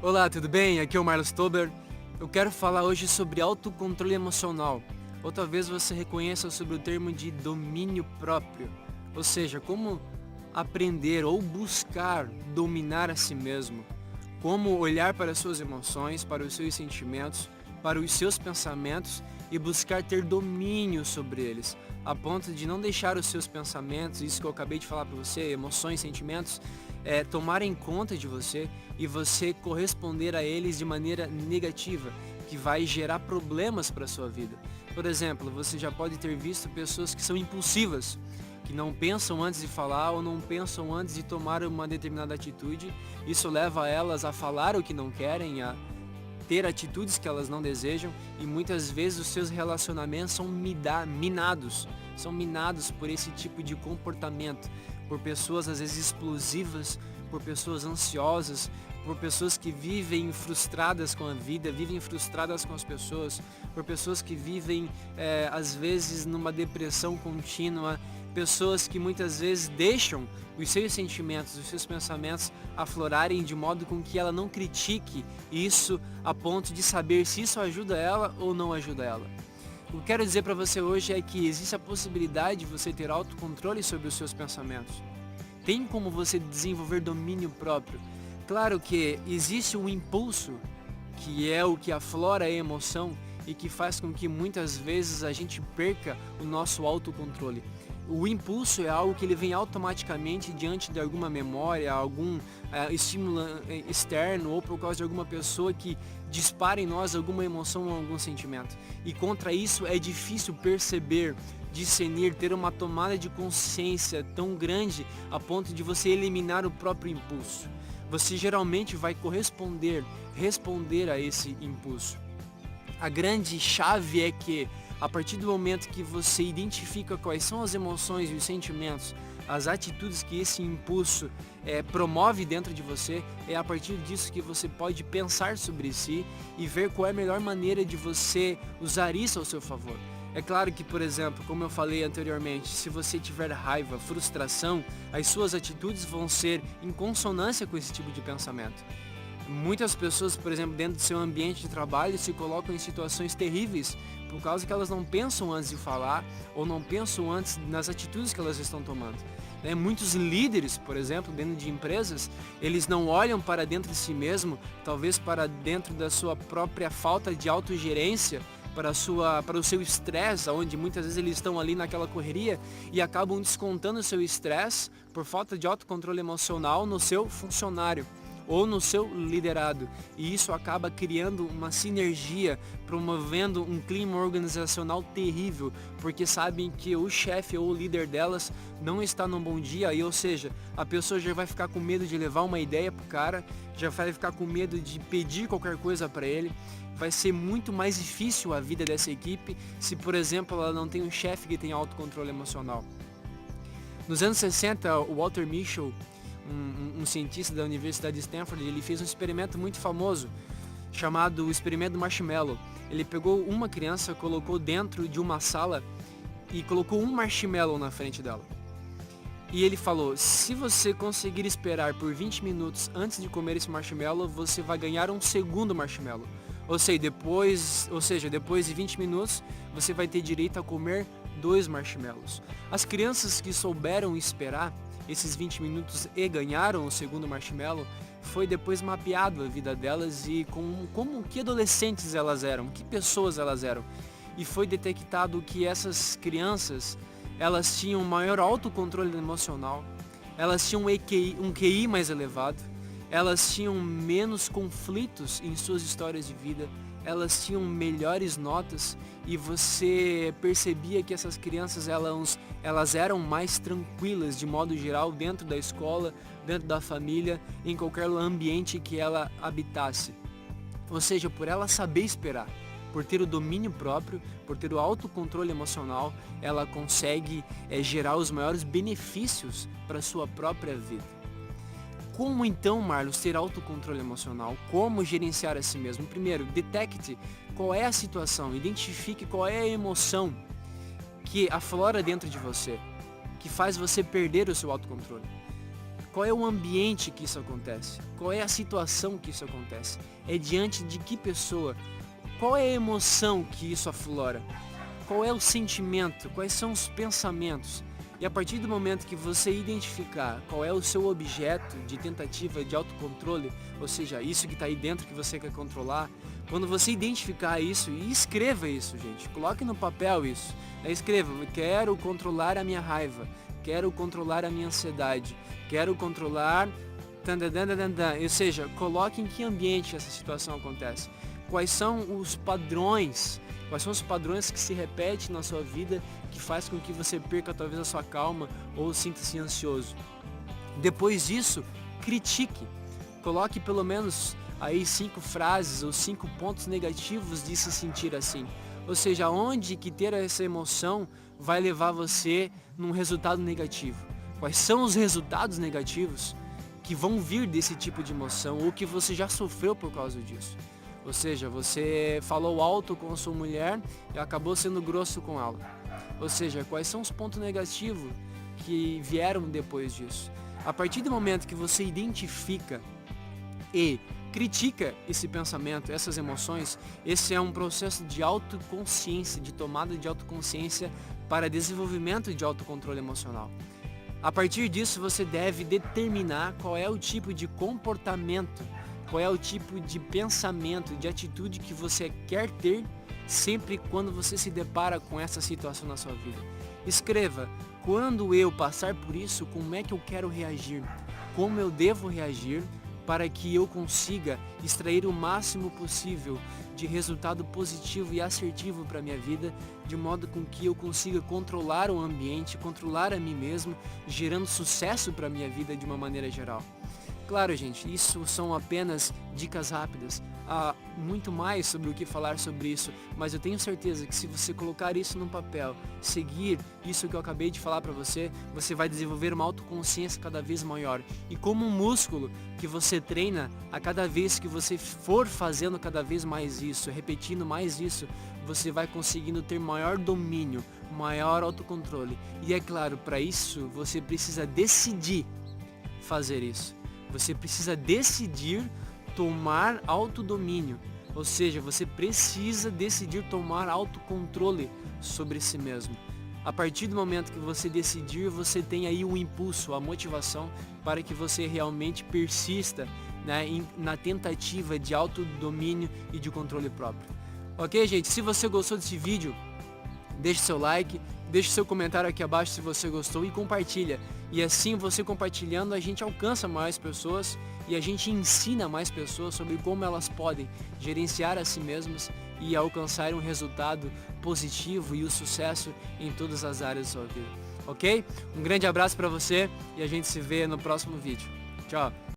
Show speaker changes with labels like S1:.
S1: Olá, tudo bem? Aqui é o Marlos Tober. Eu quero falar hoje sobre autocontrole emocional. Ou talvez você reconheça sobre o termo de domínio próprio. Ou seja, como aprender ou buscar dominar a si mesmo. Como olhar para as suas emoções, para os seus sentimentos, para os seus pensamentos e buscar ter domínio sobre eles, a ponto de não deixar os seus pensamentos, isso que eu acabei de falar para você, emoções, sentimentos, tomarem conta de você e você corresponder a eles de maneira negativa, que vai gerar problemas para a sua vida. Por exemplo, você já pode ter visto pessoas que são impulsivas, que não pensam antes de falar ou não pensam antes de tomar uma determinada atitude. Isso leva elas a falar o que não querem, a ter atitudes que elas não desejam, e muitas vezes os seus relacionamentos são minados por esse tipo de comportamento, por pessoas às vezes explosivas, por pessoas ansiosas, por pessoas que vivem frustradas com a vida, vivem frustradas com as pessoas, por pessoas que vivem às vezes numa depressão contínua, pessoas que muitas vezes deixam os seus sentimentos, os seus pensamentos aflorarem de modo com que ela não critique isso a ponto de saber se isso ajuda ela ou não ajuda ela. O que eu quero dizer para você hoje é que existe a possibilidade de você ter autocontrole sobre os seus pensamentos. Tem como você desenvolver domínio próprio. Claro que existe um impulso, que é o que aflora a emoção e que faz com que muitas vezes a gente perca o nosso autocontrole. O impulso é algo que ele vem automaticamente diante de alguma memória, algum estímulo externo ou por causa de alguma pessoa que dispara em nós alguma emoção ou algum sentimento. E contra isso é difícil perceber, discernir, ter uma tomada de consciência tão grande a ponto de você eliminar o próprio impulso. Você geralmente vai responder a esse impulso. A grande chave é que a partir do momento que você identifica quais são as emoções e os sentimentos, as atitudes que esse impulso promove dentro de você, é a partir disso que você pode pensar sobre si e ver qual é a melhor maneira de você usar isso ao seu favor. É claro que, por exemplo, como eu falei anteriormente, se você tiver raiva, frustração, as suas atitudes vão ser em consonância com esse tipo de pensamento. Muitas pessoas, por exemplo, dentro do seu ambiente de trabalho se colocam em situações terríveis por causa que elas não pensam antes de falar ou não pensam antes nas atitudes que elas estão tomando. Muitos líderes, por exemplo, dentro de empresas, eles não olham para dentro de si mesmo, talvez para dentro da sua própria falta de autogerência, para o seu estresse, onde muitas vezes eles estão ali naquela correria e acabam descontando o seu estresse por falta de autocontrole emocional no seu funcionário ou no seu liderado, e isso acaba criando uma sinergia, promovendo um clima organizacional terrível, porque sabem que o chefe ou o líder delas não está num bom dia, ou seja, a pessoa já vai ficar com medo de levar uma ideia pro cara, já vai ficar com medo de pedir qualquer coisa para ele. Vai ser muito mais difícil a vida dessa equipe se, por exemplo, ela não tem um chefe que tem autocontrole emocional. Nos anos 60, o Walter Mischel, um cientista da Universidade de Stanford, ele fez um experimento muito famoso chamado o experimento do marshmallow. Ele pegou uma criança, colocou dentro de uma sala e colocou um marshmallow na frente dela. E ele falou: se você conseguir esperar por 20 minutos antes de comer esse marshmallow, você vai ganhar um segundo marshmallow. Ou seja, depois de 20 minutos, você vai ter direito a comer 2 marshmallows. As crianças que souberam esperar esses 20 minutos e ganharam o segundo marshmallow, foi depois mapeado a vida delas e como que adolescentes elas eram, que pessoas elas eram. E foi detectado que essas crianças, elas tinham maior autocontrole emocional, elas tinham um QI mais elevado, elas tinham menos conflitos em suas histórias de vida, elas tinham melhores notas e você percebia que essas crianças elas eram mais tranquilas de modo geral dentro da escola, dentro da família, em qualquer ambiente que ela habitasse. Ou seja, por ela saber esperar, por ter o domínio próprio, por ter o autocontrole emocional, ela consegue gerar os maiores benefícios para a sua própria vida. Como então, Marlos, ter autocontrole emocional? Como gerenciar a si mesmo? Primeiro, detecte qual é a situação, identifique qual é a emoção que aflora dentro de você, que faz você perder o seu autocontrole. Qual é o ambiente que isso acontece? Qual é a situação que isso acontece? É diante de que pessoa? Qual é a emoção que isso aflora? Qual é o sentimento? Quais são os pensamentos? E a partir do momento que você identificar qual é o seu objeto de tentativa de autocontrole, ou seja, isso que está aí dentro que você quer controlar, quando você identificar isso, e escreva isso, gente, coloque no papel isso, escreva, quero controlar a minha raiva, quero controlar a minha ansiedade, quero controlar... Ou seja, coloque em que ambiente essa situação acontece. Quais são os padrões que se repetem na sua vida que faz com que você perca talvez a sua calma ou sinta-se ansioso. Depois disso, critique. Coloque pelo menos aí 5 frases ou 5 pontos negativos de se sentir assim. Ou seja, onde que ter essa emoção vai levar você num resultado negativo. Quais são os resultados negativos que vão vir desse tipo de emoção ou que você já sofreu por causa disso. Ou seja, você falou alto com a sua mulher e acabou sendo grosso com ela. Ou seja, quais são os pontos negativos que vieram depois disso. A partir do momento que você identifica e critica esse pensamento, essas emoções, esse é um processo de autoconsciência, de tomada de autoconsciência para desenvolvimento de autocontrole emocional. A partir disso, você deve determinar qual é o tipo de comportamento, qual é o tipo de pensamento, de atitude que você quer ter sempre quando você se depara com essa situação na sua vida. Escreva, quando eu passar por isso, como é que eu quero reagir? Como eu devo reagir para que eu consiga extrair o máximo possível de resultado positivo e assertivo para a minha vida, de modo com que eu consiga controlar o ambiente, controlar a mim mesmo, gerando sucesso para a minha vida de uma maneira geral. Claro, gente, isso são apenas dicas rápidas. Há muito mais sobre o que falar sobre isso, mas eu tenho certeza que se você colocar isso no papel, seguir isso que eu acabei de falar para você, você vai desenvolver uma autoconsciência cada vez maior. E como um músculo que você treina, a cada vez que você for fazendo cada vez mais isso, repetindo mais isso, você vai conseguindo ter maior domínio, maior autocontrole. E é claro, para isso você precisa decidir fazer isso. Você precisa decidir tomar autodomínio, ou seja, você precisa decidir tomar autocontrole sobre si mesmo. A partir do momento que você decidir, você tem aí o impulso, a motivação para que você realmente persista, né, na tentativa de autodomínio e de controle próprio. Ok, gente? Se você gostou desse vídeo, deixe seu like, deixe seu comentário aqui abaixo se você gostou e compartilha. E assim, você compartilhando, a gente alcança mais pessoas e a gente ensina mais pessoas sobre como elas podem gerenciar a si mesmas e alcançar um resultado positivo e o sucesso em todas as áreas da sua vida. Ok? Um grande abraço para você e a gente se vê no próximo vídeo. Tchau!